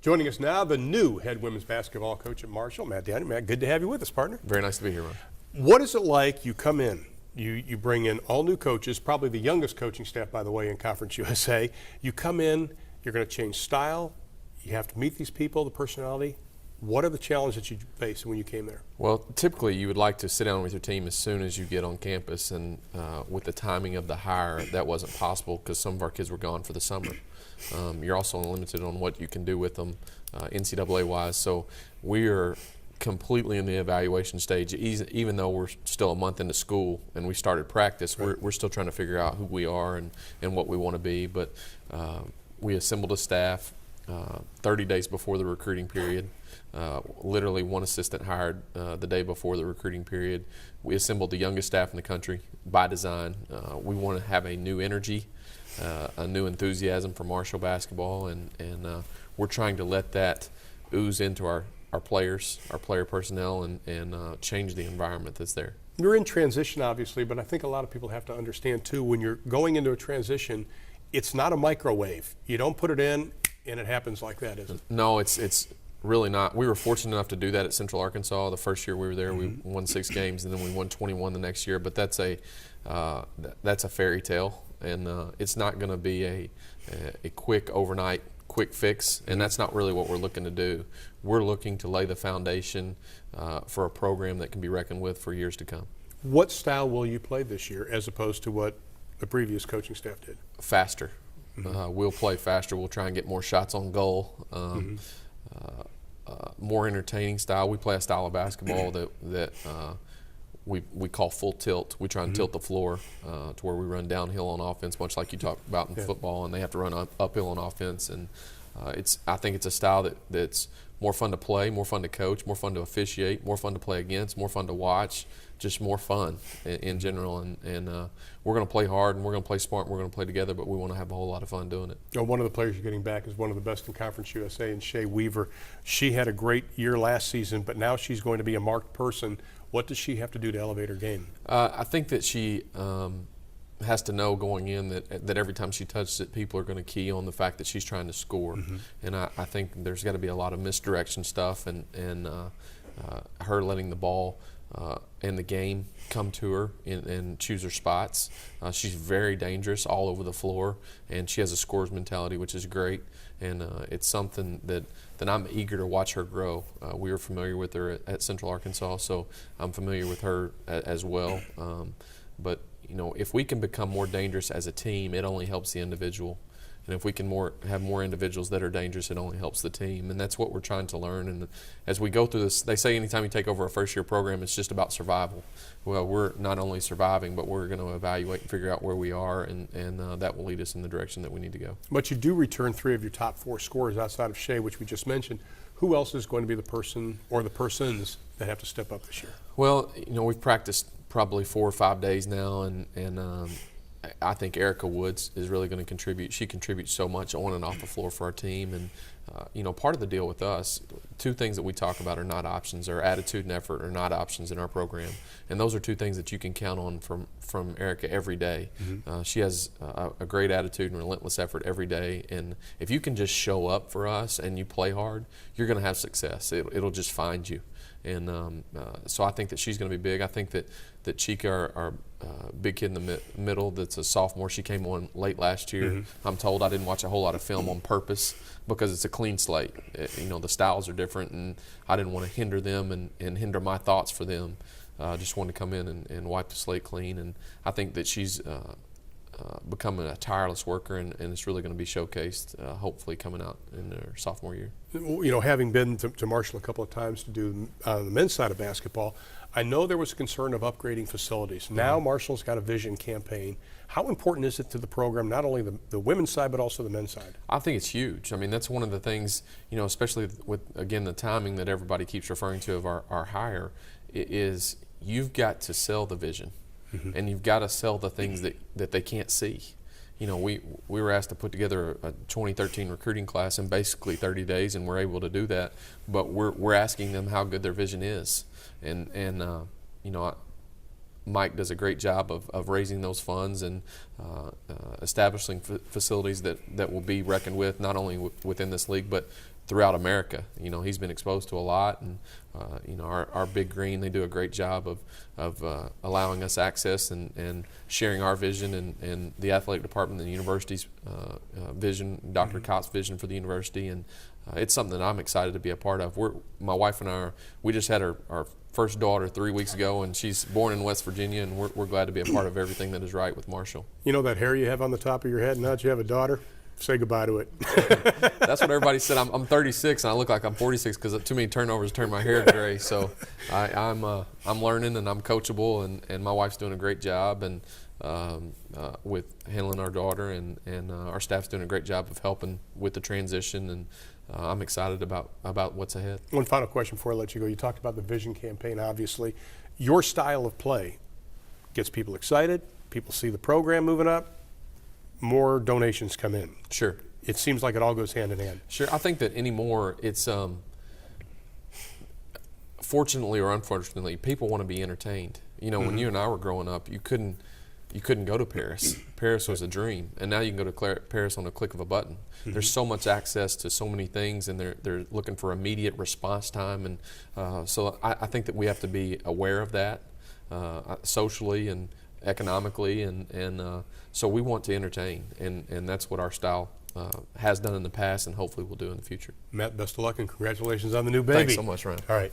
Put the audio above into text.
Joining us now, the new head women's basketball coach at Marshall, Matt Downey. Matt, good to have you with us, partner. Very nice to be here, Ron. What is it like? You come in, you bring in all new coaches, probably the youngest coaching staff, by the way, in Conference USA. You come in, you're going to change style. You have to meet these people, the personality. What are the challenges that you faced when you came there? Well, typically you would like to sit down with your team as soon as you get on campus, and with the timing of the hire, that wasn't possible because some of our kids were gone for the summer. You're also limited on what you can do with them NCAA-wise, so we are completely in the evaluation stage. Even though we're still a month into school and we started practice, we're still trying to figure out who we are and what we want to be. But we assembled a staff 30 days before the recruiting period. Literally one assistant hired the day before the recruiting period. We assembled the youngest staff in the country by design. We want to have a new energy, a new enthusiasm for Marshall basketball, and we're trying to let that ooze into our players, our player personnel, and change the environment that's there. You're in transition, obviously, but I think a lot of people have to understand, too, when you're going into a transition, it's not a microwave. You don't put it in and it happens like that, is it? No, it's really not. We were fortunate enough to do that at Central Arkansas. The first year we were there, we won 6 games, and then we won 21 the next year. But that's a fairy tale, and it's not going to be a quick overnight quick fix, and that's not really what we're looking to do. We're looking to lay the foundation for a program that can be reckoned with for years to come. What style will you play this year as opposed to what the previous coaching staff did? Faster. We'll play faster. We'll try and get more shots on goal. More entertaining style. We play a style of basketball that we call full tilt. We try and tilt the floor to where we run downhill on offense, much like you talked about in football, and they have to run uphill on offense. And I think it's a style that's more fun to play, more fun to coach, more fun to officiate, more fun to play against, more fun to watch, just more fun in general. And we're going to play hard, and we're going to play smart, and we're going to play together, but we want to have a whole lot of fun doing it. You know, one of the players you're getting back is one of the best in Conference USA, and Shea Weaver. She had a great year last season, but now she's going to be a marked person. What does she have to do to elevate her game? I think that she has to know going in that every time she touches it, people are going to key on the fact that she's trying to score. And I think there's got to be a lot of misdirection stuff and her letting the ball and the game come to her and choose her spots. She's very dangerous all over the floor, and she has a scorer's mentality, which is great. And it's something that I'm eager to watch her grow. We were familiar with her at Central Arkansas, so I'm familiar with her as well. But you know, if we can become more dangerous as a team, it only helps the individual. And if we can have more individuals that are dangerous, it only helps the team. And that's what we're trying to learn. And as we go through this, they say anytime you take over a first-year program, it's just about survival. Well, we're not only surviving, but we're going to evaluate and figure out where we are, and that will lead us in the direction that we need to go. But you do return 3 of your top 4 scorers outside of Shea, which we just mentioned. Who else is going to be the person or the persons that have to step up this year? Well, you know, we've practiced probably 4 or 5 days now, and I think Erica Woods is really going to contribute. She contributes so much on and off the floor for our team. And, you know, part of the deal with us, 2 things that we talk about are not options. Our attitude and effort are not options in our program. And those are 2 things that you can count on from Erica every day. She has a great attitude and relentless effort every day. And if you can just show up for us and you play hard, you're going to have success. It'll just find you. And so I think that she's going to be big. I think that Chica, our big kid in the middle that's a sophomore, she came on late last year. I'm told I didn't watch a whole lot of film on purpose because it's a clean slate. You know, the styles are different, and I didn't want to hinder them and hinder my thoughts for them. Just wanted to come in and wipe the slate clean. And I think that she's becoming a tireless worker, and it's really going to be showcased, hopefully coming out in her sophomore year. You know, having been to Marshall a couple of times to do the men's side of basketball, I know there was a concern of upgrading facilities. Now Marshall's got a vision campaign. How important is it to the program, not only the women's side but also the men's side? I think it's huge. I mean, that's one of the things, you know, especially with, again, the timing that everybody keeps referring to of our hire, is you've got to sell the vision. And you've got to sell the things that they can't see. You know, we were asked to put together a 2013 recruiting class in basically 30 days, and we're able to do that. But we're asking them how good their vision is, and you know, Mike does a great job of raising those funds and establishing facilities that will be reckoned with, not only within this league, but throughout America. You know, he's been exposed to a lot, and you know, our Big Green, they do a great job of allowing us access and sharing our vision and the athletic department and the university's vision, Dr. Cott's vision for the university, and it's something that I'm excited to be a part of. My wife and I we just had our first daughter 3 weeks ago, and she's born in West Virginia, and we're glad to be a part of everything that is right with Marshall. You know that hair you have on the top of your head now that you have a daughter? Say goodbye to it. That's what everybody said. I'm 36 and I look like I'm 46 because too many turnovers turn my hair gray. So I'm learning and I'm coachable, and my wife's doing a great job and with handling our daughter, and our staff's doing a great job of helping with the transition, and I'm excited about what's ahead. One final question before I let you go. You talked about the vision campaign, obviously. Your style of play gets people excited. People see the program moving up. More donations come in. Sure. It seems like it all goes hand in hand. Sure. I think that anymore it's fortunately or unfortunately, people want to be entertained. You know, when you and I were growing up, you couldn't go to Paris. Paris was a dream, and now you can go to Paris on a click of a button. There's so much access to so many things, and they're looking for immediate response time, and so I think that we have to be aware of that socially and economically, and so we want to entertain, and that's what our style has done in the past, and hopefully will do in the future. Matt, best of luck and congratulations on the new baby. Thanks so much, Ryan. All right.